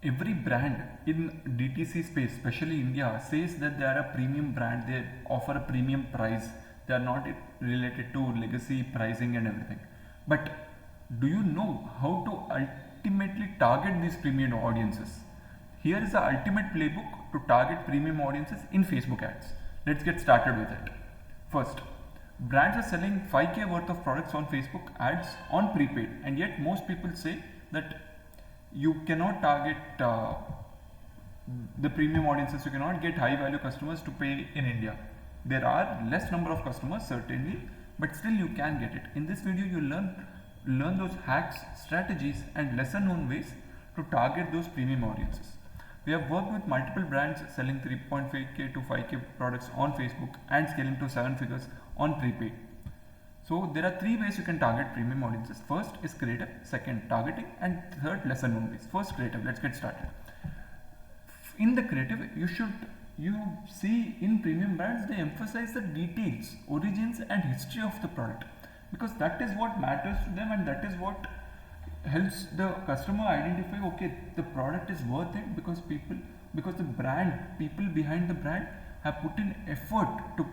every brand in DTC space, especially India, says that they are a premium brand, they offer a premium price, they are not related to legacy pricing and everything. But do you know how to ultimately target these premium audiences? Here is the ultimate playbook to target premium audiences in Facebook ads. Let's get started with it. First, brands are selling 5k worth of products on Facebook ads on prepaid, and yet most people say that you cannot target the premium audiences, you cannot get high value customers to pay in India. There are less number of customers certainly, but still you can get it. In this video you learn those hacks, strategies and lesser known ways to target those premium audiences. We have worked with multiple brands selling 3.5k to 5k products on Facebook and scaling to 7 figures on prepaid. So there are three ways you can target premium audiences. First is creative, second targeting, and third lesser known ways. First creative, let's get started. In the creative, you see in premium brands they emphasize the details, origins and history of the product, because that is what matters to them and that is what helps the customer identify, okay, the product is worth it because the brand, people behind the brand have put in effort to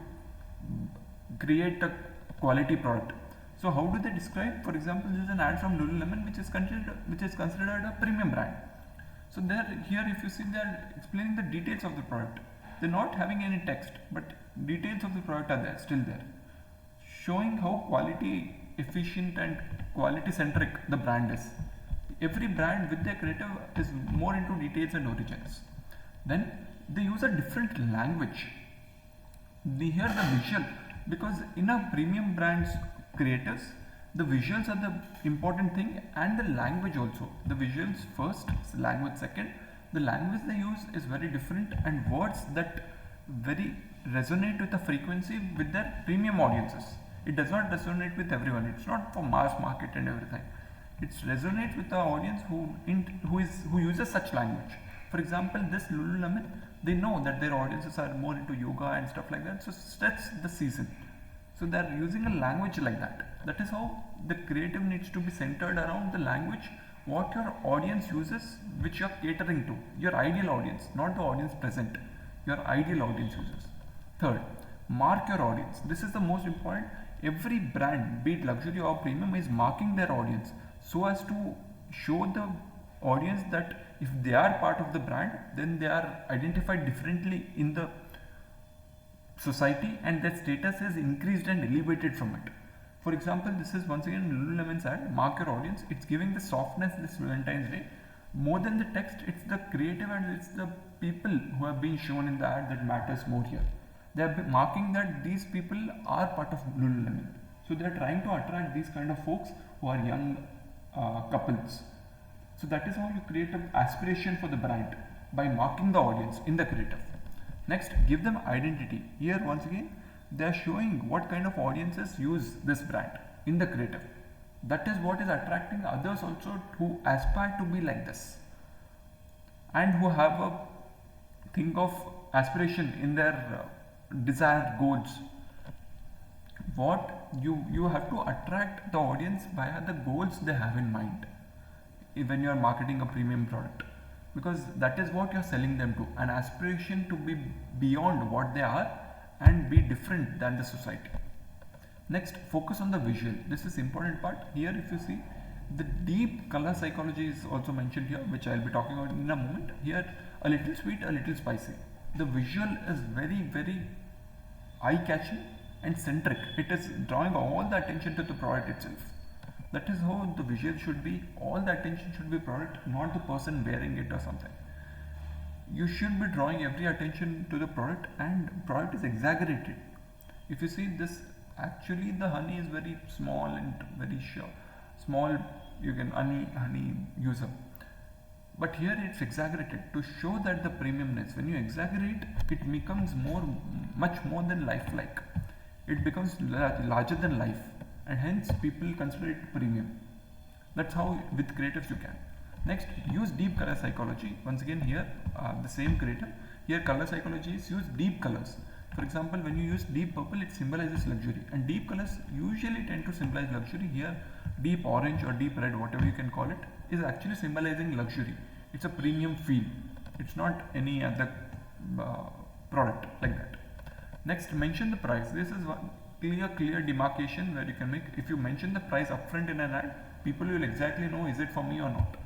create a quality product. So how do they describe? For example, this is an ad from Lululemon which is considered a premium brand. So here if you see, they are explaining the details of the product. They're not having any text, but details of the product are there, still there, showing how quality efficient and quality centric the brand is. Every brand with their creative is more into details and origins. Then they use a different language. Here the visual, because in a premium brand's creators, the visuals are the important thing and the language also. The visuals first, language second. The language they use is very different and words that very resonate with the frequency with their premium audiences. It does not resonate with everyone. It's not for mass market and everything. It resonates with the audience who uses such language. For example, this Lululemon, they know that their audiences are more into yoga and stuff like that. So that's the season. So they are using a language like that. That is how the creative needs to be centered around the language what your audience uses, which you are catering to. Your ideal audience, not the audience present. Your ideal audience uses. Third, mark your audience. This is the most important. Every brand, be it luxury or premium, is marking their audience so as to show the audience that if they are part of the brand, then they are identified differently in the society and their status is increased and elevated from it. For example, this is once again Lululemon's ad, mark your audience. It's giving the softness this Valentine's Day. More than the text, it's the creative and it's the people who have been shown in the ad that matters more here. They are marking that these people are part of Lululemon. So they are trying to attract these kind of folks who are young couples. So that is how you create an aspiration for the brand, by marking the audience in the creative. Next, give them identity. Here once again, they are showing what kind of audiences use this brand in the creative. That is what is attracting others also who aspire to be like this and who have a think of aspiration in their desired goals. What you have to attract the audience via the goals they have in mind when you are marketing a premium product, because that is what you are selling them to, an aspiration to be beyond what they are and be different than the society. Next, focus on the visual. This is important part. Here if you see, the deep color psychology is also mentioned here, which I will be talking about in a moment. Here, a little sweet, a little spicy. The visual is very eye-catching and centric. It is drawing all the attention to the product itself. That is how the visual should be. All the attention should be product, not the person wearing it or something. You should be drawing every attention to the product, and product is exaggerated. If you see this, actually the honey is very small and very small. You can honey user. But here it's exaggerated to show that the premiumness. When you exaggerate, it becomes much more than lifelike. It becomes larger than life, and hence people consider it premium. That's how with creatives you can. Next, use deep color psychology. Once again here, the same creative. Here color psychology is use deep colors. For example, when you use deep purple, it symbolizes luxury, and deep colors usually tend to symbolize luxury. Here, deep orange or deep red, whatever you can call it, is actually symbolizing luxury. It's a premium feel. It's not any other uh, product like that. Next, mention the price. This is one clear demarcation where you can make. If you mention the price upfront in an ad, people will exactly know is it for me or not.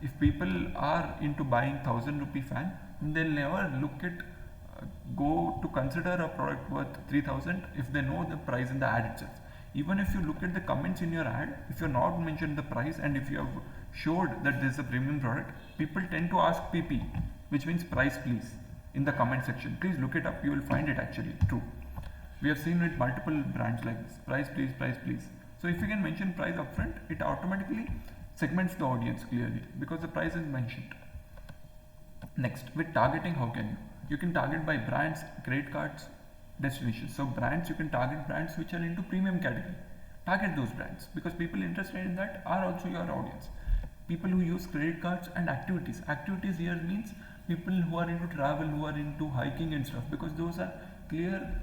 If people are into buying 1,000 rupee fan, they'll never look at go to consider a product worth 3,000 if they know the price in the ad itself. Even if you look at the comments in your ad, if you're not mentioned the price and if you have showed that this is a premium product, people tend to ask PP, which means price please, in the comment section. Please look it up, you will find it actually true. We have seen with multiple brands like this, price please, price please. So if you can mention price upfront, it automatically segments the audience clearly because the price is mentioned. Next, with targeting, how can you? You can target by brands, credit cards, destinations. So brands, you can target brands which are into premium category. Target those brands because people interested in that are also your audience. People who use credit cards and activities. Activities here means people who are into travel, who are into hiking and stuff, because those are clear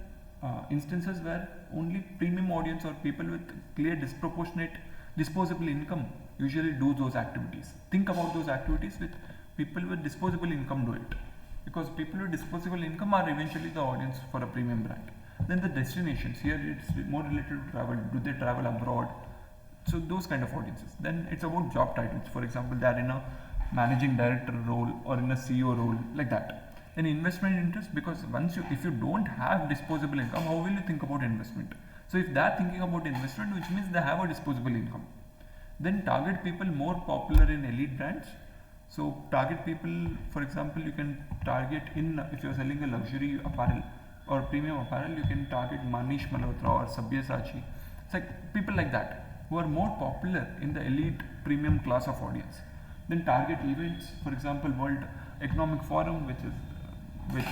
instances where only premium audience or people with clear disproportionate disposable income usually do those activities. Think about those activities with people with disposable income do it, because people with disposable income are eventually the audience for a premium brand. Then the destinations, here it's more related to travel. Do they travel abroad? So those kind of audiences. Then it's about job titles. For example, they are in a managing director role or in a CEO role, like that. Then investment interest, because if you don't have disposable income, how will you think about investment? So if they are thinking about investment, which means they have a disposable income. Then target people more popular in elite brands. So target people, for example, you can target if you're selling a luxury apparel or premium apparel, you can target Manish Malhotra or Sabyasachi. It's like people like that who are more popular in the elite premium class of audience. Then target events, for example, World Economic Forum, which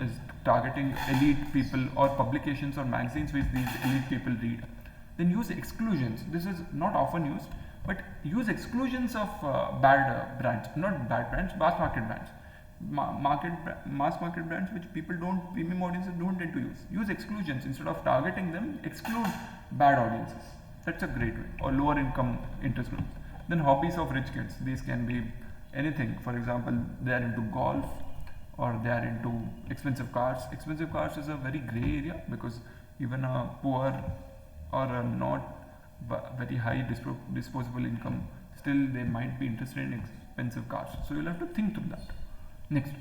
is targeting elite people, or publications or magazines which these elite people read. Then use exclusions. This is not often used, but use exclusions of bad brands, not bad brands, mass market brands. Mass market brands which people don't, premium audiences don't tend to use. Use exclusions instead of targeting them, exclude bad audiences. That's a great way. Or lower income interest groups. Then hobbies of rich kids. These can be anything. For example, they are into golf or they are into expensive cars. Expensive cars is a very grey area because even a poor or a not very high disposable income, still they might be interested in expensive cars. So you'll have to think through that. Next,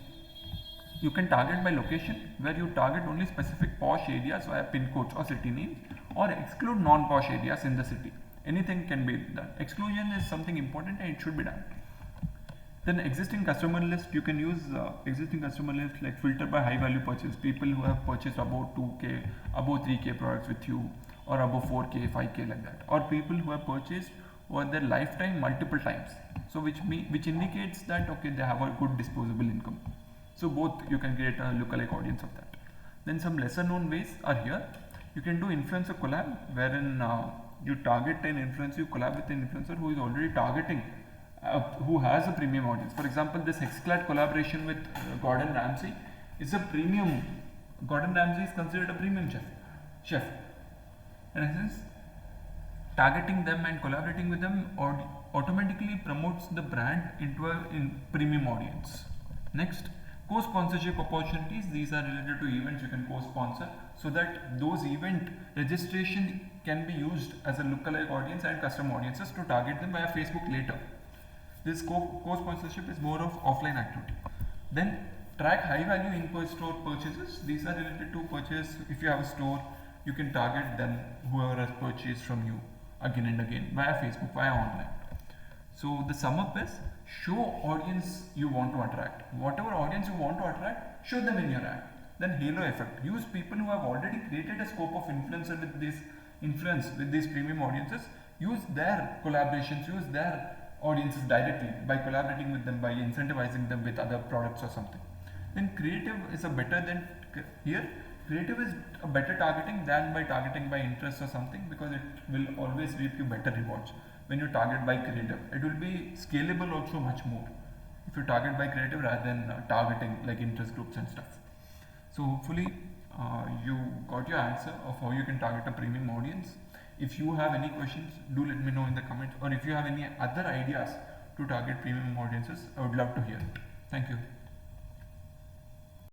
you can target by location, where you target only specific posh areas via pin codes or city names, or exclude non-posh areas in the city. Anything can be done. Exclusion is something important and it should be done. Then existing customer list, you can use existing customer list, like filter by high value purchase, people who have purchased above 2k, above 3k products with you, or above 4k, 5k, like that, or people who have purchased over their lifetime multiple times. So which indicates that okay, they have a good disposable income. So both you can create a lookalike audience of that. Then some lesser known ways are here. You can do influencer collab, wherein you target an influencer, you collab with an influencer who is already targeting, who has a premium audience. For example, this Hexclad collaboration with Gordon Ramsay is a premium. Gordon Ramsay is considered a premium chef. In essence, targeting them and collaborating with them automatically promotes the brand into a premium audience. Next, co-sponsorship opportunities. These are related to events you can co-sponsor, so that those event registration can be used as a lookalike audience and custom audiences to target them via Facebook later. This co-sponsorship is more of offline activity. Then track high value in-store purchases. These are related to purchase. If you have a store, you can target them, whoever has purchased from you again and again via Facebook, via online. So the sum up is, show audience you want to attract. Whatever audience you want to attract, show them in your ad. Then halo effect. Use people who have already created a scope of influencer with this influence with these premium audiences. Use their collaborations, use their audiences directly by collaborating with them, by incentivizing them with other products or something. Then creative is a better than here. Creative is a better targeting than by targeting by interest or something, because it will always reap you better rewards when you target by creative. It will be scalable also much more if you target by creative rather than targeting like interest groups and stuff. So hopefully you got your answer of how you can target a premium audience. If you have any questions, do let me know in the comments, or if you have any other ideas to target premium audiences? I would love to hear it. Thank you.